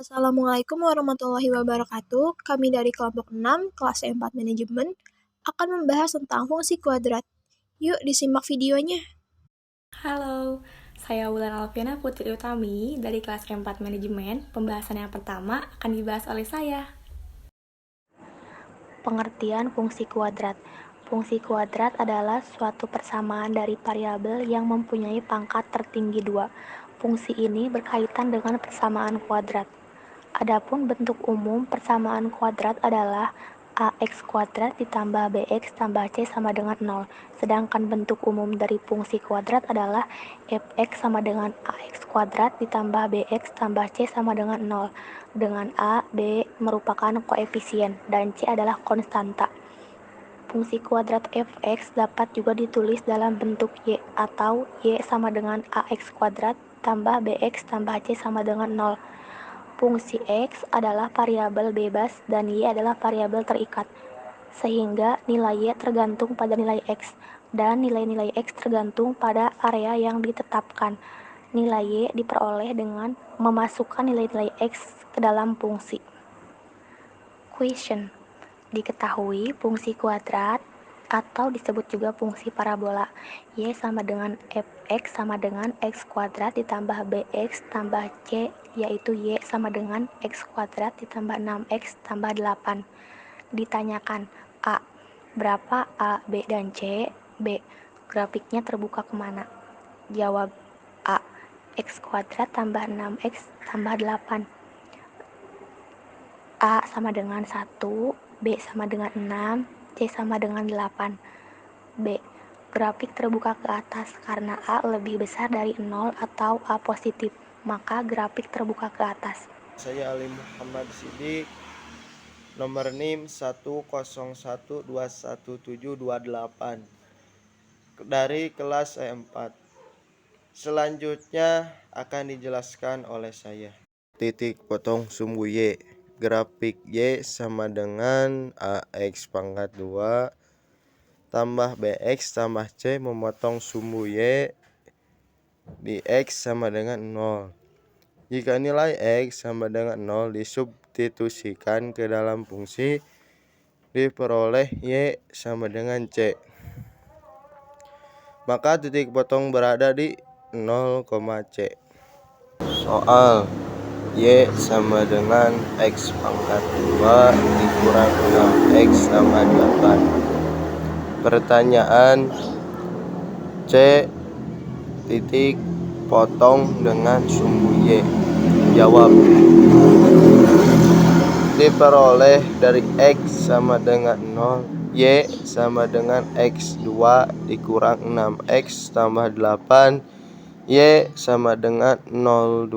Assalamualaikum warahmatullahi wabarakatuh. Kami dari kelompok 6, kelas 4 manajemen, akan membahas tentang fungsi kuadrat. Yuk disimak videonya. Halo, saya Wulan Alfiana Putri Utami dari kelas 4 Manajemen. Pembahasan yang pertama akan dibahas oleh saya. Pengertian fungsi kuadrat. Fungsi kuadrat adalah suatu persamaan dari variabel yang mempunyai pangkat tertinggi 2. Fungsi ini berkaitan dengan persamaan kuadrat. Adapun bentuk umum persamaan kuadrat adalah ax kuadrat ditambah bx tambah c sama dengan 0. Sedangkan bentuk umum dari fungsi kuadrat adalah fx sama dengan ax kuadrat ditambah bx tambah c sama dengan 0, dengan a, b merupakan koefisien dan c adalah konstanta. Fungsi kuadrat fx dapat juga ditulis dalam bentuk y, atau y sama dengan ax kuadrat tambah bx tambah c sama dengan 0. Fungsi x adalah variabel bebas dan y adalah variabel terikat, sehingga nilai y tergantung pada nilai x, dan nilai-nilai x tergantung pada area yang ditetapkan. Nilai y diperoleh dengan memasukkan nilai-nilai x ke dalam fungsi. Question. Diketahui fungsi kuadrat atau disebut juga fungsi parabola y sama dengan fx sama dengan x kuadrat ditambah bx tambah c, yaitu y sama dengan x kuadrat ditambah 6x tambah 8. Ditanyakan a. Berapa a, b, dan c? b. Grafiknya terbuka kemana? Jawab a. X kuadrat tambah 6x tambah 8. A sama dengan 1, B sama dengan 6, C sama dengan 8. B. Grafik terbuka ke atas karena A lebih besar dari 0 atau A positif, maka grafik terbuka ke atas. Saya Ali Muhammad Sidik, nomor NIM 101211728 dari kelas E4. Selanjutnya akan dijelaskan oleh saya. Titik potong sumbu Y. Grafik Y sama dengan AX pangkat 2 tambah BX tambah C memotong sumbu Y di X sama dengan 0. Jika nilai X sama dengan 0 disubstitusikan ke dalam fungsi, diperoleh Y sama dengan C. Maka titik potong berada di 0, C. Soal Y sama dengan X pangkat 2 dikurang 6X sama 8. Pertanyaan C. Titik potong dengan sumbu Y. Jawab. Diperoleh dari X sama dengan 0, Y sama dengan X2 dikurang 6X tambah 8, Y sama dengan 02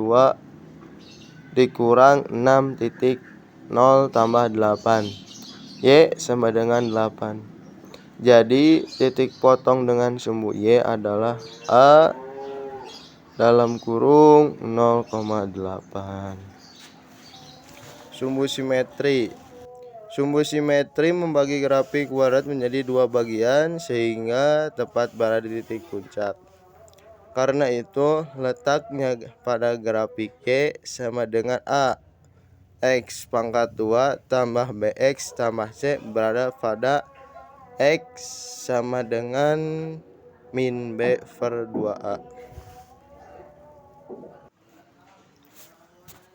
dikurang 6.0 tambah 8, Y sama dengan 8. Jadi titik potong dengan sumbu Y adalah A dalam kurung 0,8. Sumbu simetri. Sumbu simetri membagi grafik kuadrat menjadi dua bagian sehingga tepat berada di titik puncak. Karena itu letaknya pada grafik Y sama dengan A. X pangkat 2 tambah BX tambah C berada pada X sama dengan min B per 2A.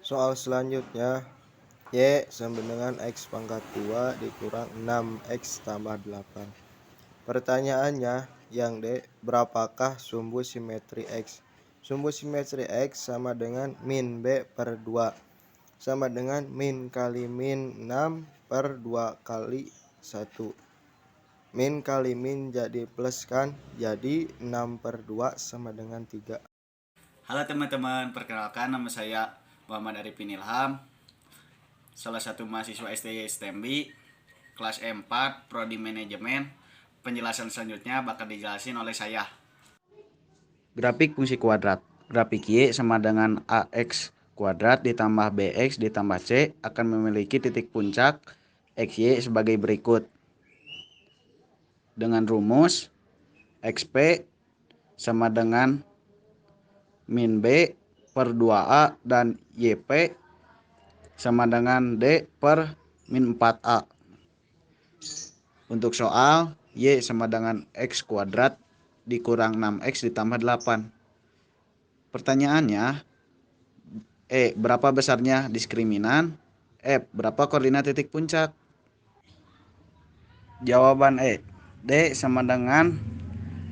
Soal selanjutnya, Y sama dengan X pangkat 2 dikurang 6X tambah 8. Pertanyaannya yang D, berapakah sumbu simetri X? Sumbu simetri X sama dengan min B per 2 sama dengan min kali min 6 per 2 kali 1. Min kali min jadi plus kan, jadi 6 per 2 sama dengan 3. Halo teman-teman, perkenalkan nama saya Muhammad Arifin Ilham, salah satu mahasiswa STY STEMBI, kelas 4, Prodi Manajemen. Penjelasan selanjutnya bakal dijelasin oleh saya. Grafik fungsi kuadrat. Grafik Y sama dengan AX kuadrat ditambah BX ditambah C akan memiliki titik puncak XY sebagai berikut. Dengan rumus XP sama dengan min B per 2A dan YP sama dengan D per min 4A. Untuk soal, Y sama dengan X kuadrat dikurang 6X ditambah 8. Pertanyaannya, E. Berapa besarnya diskriminan? F. Berapa koordinat titik puncak? Jawaban E. D sama dengan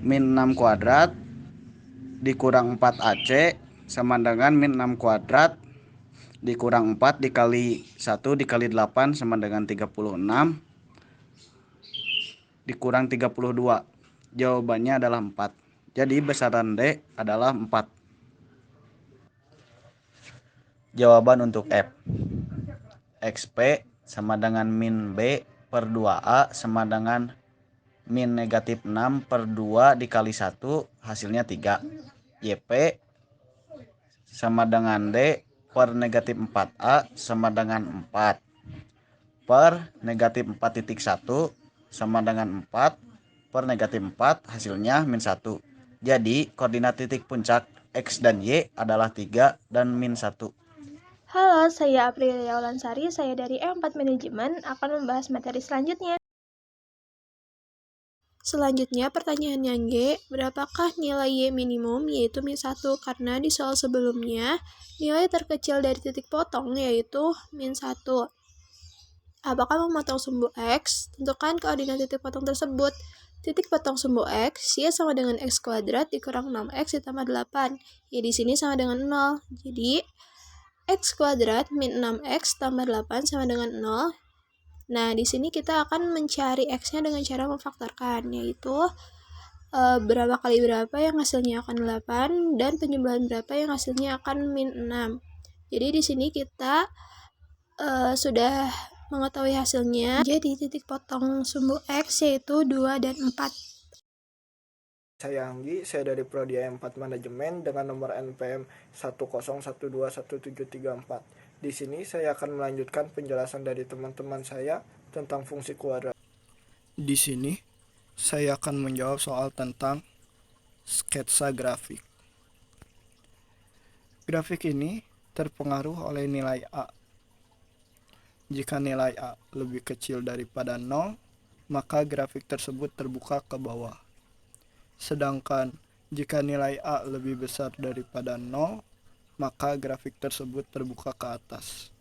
min 6 kuadrat dikurang 4AC sama dengan min 6 kuadrat dikurang 4 dikali 1 dikali 8 sama dengan 36 dikurang 32. Jawabannya adalah 4. Jadi besaran D adalah 4. Jawaban untuk F. XP sama dengan min B per 2A sama dengan min negatif 6 per 2 dikali 1 hasilnya 3. YP sama dengan D per negatif 4A sama dengan 4 per negatif 4,1 sama dengan 4 per negatif 4 hasilnya min 1. Jadi koordinat titik puncak X dan Y adalah 3 dan min 1. Halo, saya Aprilia Ulansari, saya dari E4 Manajemen akan membahas materi selanjutnya. Selanjutnya pertanyaan yang G, berapakah nilai Y minimum yaitu min 1? Karena di soal sebelumnya nilai terkecil dari titik potong yaitu min 1. Apakah memotong sumbu X? Tentukan koordinat titik potong tersebut. Titik potong sumbu X, Y sama dengan X kuadrat dikurang 6X ditambah 8. Y di sini sama dengan 0. Jadi, X kuadrat min 6X tambah 8 sama dengan 0. Nah, di sini kita akan mencari X-nya dengan cara memfaktorkan, yaitu berapa kali berapa yang hasilnya akan 8, dan penjumlahan berapa yang hasilnya akan min 6. Jadi di sini kita sudah mengetahui hasilnya. Jadi titik potong sumbu X yaitu 2 dan 4. Saya Anggi, saya dari Prodi 4 Manajemen dengan nomor NPM 101217734. Di sini saya akan melanjutkan penjelasan dari teman-teman saya tentang fungsi kuadrat. Di sini saya akan menjawab soal tentang sketsa grafik. Grafik ini terpengaruh oleh nilai A. Jika nilai A lebih kecil daripada 0, maka grafik tersebut terbuka ke bawah. Sedangkan jika nilai A lebih besar daripada 0, maka grafik tersebut terbuka ke atas.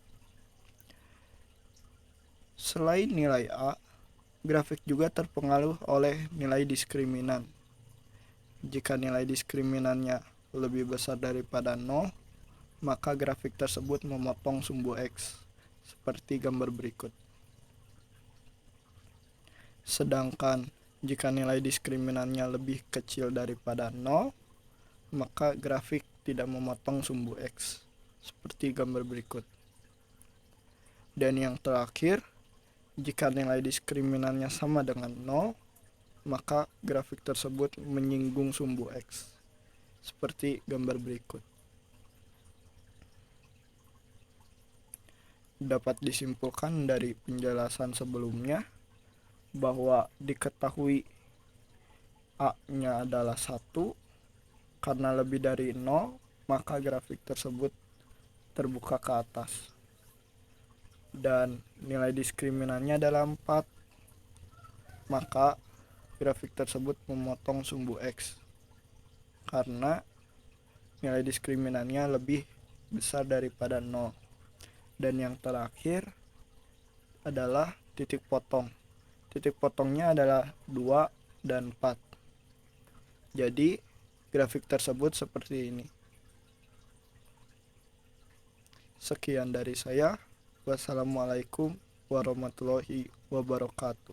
Selain nilai A, grafik juga terpengaruh oleh nilai diskriminan. Jika nilai diskriminannya lebih besar daripada 0, maka grafik tersebut memotong sumbu X, seperti gambar berikut. Sedangkan jika nilai diskriminannya lebih kecil daripada 0, maka grafik tidak memotong sumbu X, seperti gambar berikut. Dan yang terakhir, jika nilai diskriminannya sama dengan 0, maka grafik tersebut menyinggung sumbu X, seperti gambar berikut. Dapat disimpulkan dari penjelasan sebelumnya bahwa diketahui A-nya adalah 1, karena lebih dari 0, maka grafik tersebut terbuka ke atas. Dan nilai diskriminannya adalah 4, maka grafik tersebut memotong sumbu X, karena nilai diskriminannya lebih besar daripada 0. Dan yang terakhir adalah titik potong. Titik potongnya adalah 2 dan 4. Jadi, grafik tersebut seperti ini. Sekian dari saya. Wassalamualaikum warahmatullahi wabarakatuh.